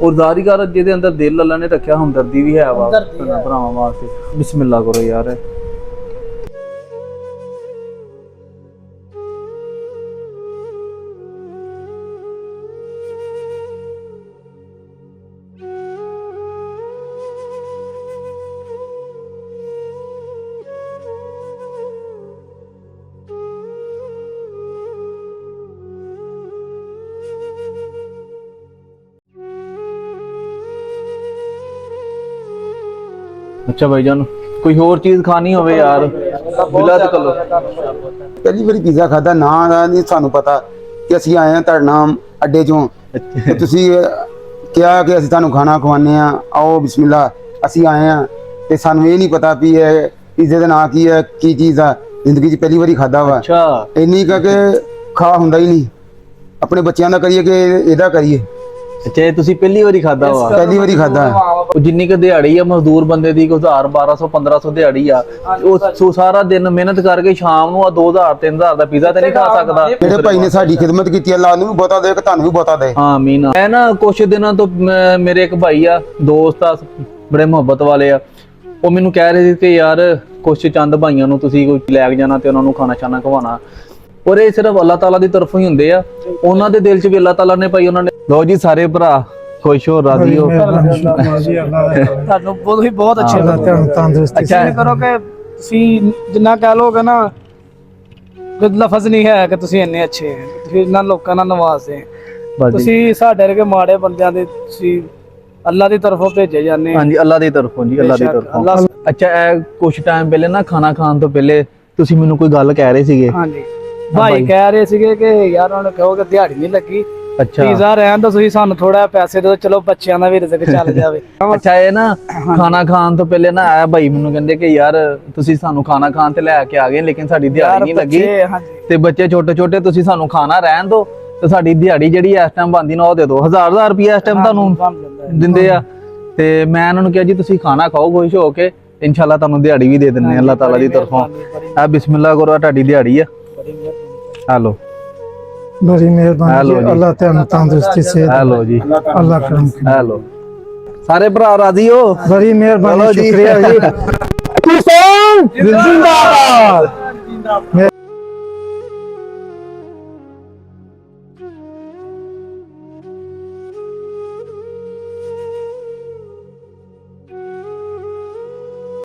और ज़ाहिर कर ਜਿਹਦੇ ਅੰਦਰ ਦਿਲ ਅੱਲਾ ਨੇ ਰੱਖਿਆ ਹਮਦਰਦੀ ਵੀ ਹੈ ਵਾ ਭਰਾਵਾਂ ਵਾਸਤੇ। ਬਿਸਮਿल्लाह करो यार। अच्छा भाईजान कोई और चीज खानी हो यार बिला तो करो। पहली बारी पिज़्ज़ा खादा ना नहीं सानू पता कि असी आए हैं तुहाडे नाम अड्डे चों ते तुसी क्या कि असी तुहानू खाना खवाने आ आओ बिस्मिल्लाह असी आए हैं ते सानू ये नहीं पता भी पिज़्ज़े दा नाम की है की चीज़ आ जिंदगी च पहली बारी खादा वा। अच्छा इन्नी करके खा हुंदा ही नहीं अपने बच्चों का करिए कि इहदा करिए। अच्छा तुसी पहली बारी खादा वा? पहली बारी खादा। जिन्नी क दिहाड़ी है मजदूर बंदे दी 1000 1200 1500 दिहाड़ी आ ਉਹ ਸਾਰਾ ਦਿਨ ਮਿਹਨਤ ਕਰਕੇ ਸ਼ਾਮ ਨੂੰ ਆ 2000 3000 ਦਾ ਪੀਜ਼ਾ ਤੇ ਨਹੀਂ ਖਾ ਸਕਦਾ। ਜਿਹੜੇ ਭਾਈ ਨੇ ਸਾਡੀ ਖਿਦਮਤ ਕੀਤੀ ਅੱਲਾਹ ਨੂੰ ਵੀ ਬਹੁਤਾ ਦੇ ਕਿ ਤੁਹਾਨੂੰ ਵੀ ਬਹੁਤਾ ਦੇ। ਹਾਂ ਆਮੀਨ। ਮੈਂ ਨਾ ਕੁਛ ਦਿਨਾਂ ਤੋਂ ਮੇਰੇ ਇੱਕ ਭਾਈ ਆ ਦੋਸਤ ਆ ਬੜੇ ਮੁਹੱਬਤ ਵਾਲੇ ਆ ਉਹ ਮੈਨੂੰ ਕਹਿ ਰਹੇ ਸੀ ਕਿ ਯਾਰ ਕੁਛ ਚੰਦ ਭਾਈਆਂ ਨੂੰ ਤੁਸੀਂ ਕੋਈ ਲੈ ਕੇ ਜਾਣਾ ਤੇ ਉਹਨਾਂ ਨੂੰ ਖਾਣਾ ਛਾਣਾ ਖਵਾਉਣਾ ਔਰ ਇਹ ਸਿਰਫ ਅੱਲਾਹ ਤਾਲਾ ਦੀ ਤਰਫੋਂ ਹੀ ਹੁੰਦੇ ਆ। ਉਹਨਾਂ ਦੇ ਦਿਲ 'ਚ ਵੀ ਅੱਲਾਹ ਤਾਲਾ ਨੇ ਭਾਈ ਉਹਨਾਂ ਨੇ ਲੋ ਜੀ ਸਾਰੇ ਭਰਾ खुश हो राजी हो बहुत अच्छे अच्छा करो कि जिन्ना कह लोगे ना लफज नहीं है कि तुसी इन्ने अच्छे हैं तुसी इन्ना लोकां नाल नवाजदे तुसी साडे वर्गे माड़े बंदियां दे तुसी अल्लाह दी तरफों भेजे जाने। हां जी अल्लाह दी तरफों जी अल्लाह दी तरफों। अच्छा कुछ टाइम पहले ना खाना खान तो पहले तुसी मैनू कोई गल कह रहे सीगे? हां जी भाई कह रहे सीगे कि यार उन्होंने कहो कि दिहाड़ी नहीं लगी अच्छा पिज़्ज़ा रहन दो तुसी सानू थोड़ा पैसे दो चलो बच्चों का भी रिज़्क चल जावे। अच्छा ये ना खाना खान तो पहले ना आया भाई मैनू कहंदे कि यार तुसी सानू खाना खान ते लेके आ गए लेकिन साडी दिहाड़ी नहीं लगी ते बच्चे छोटे छोटे तुसी सानू खाना रहन दो ते साडी दिहाड़ी जेहड़ी इस टाइम बनदी ना ओ दे दो 1000 रुपया इस टाइम तानू दिंदे आ ते मैं उन्होंने कहा जी तुसी खाना खाओ खुश हो के इंशाल्लाह तानू दिहाड़ी भी दे दिंदे अल्लाह ताला दी तरफों। आ बिस्मिल्लाह करो तुहाडी दिहाड़ी आ हेलो बड़ी मेहरबानी अल्लाह तेन तंदुरुस्ती से हेलो जी अल्लाह करम हेलो सारे भरा राजी हो? बड़ी मेहरबानी शुक्रिया जी। किसान जिंदाबाद।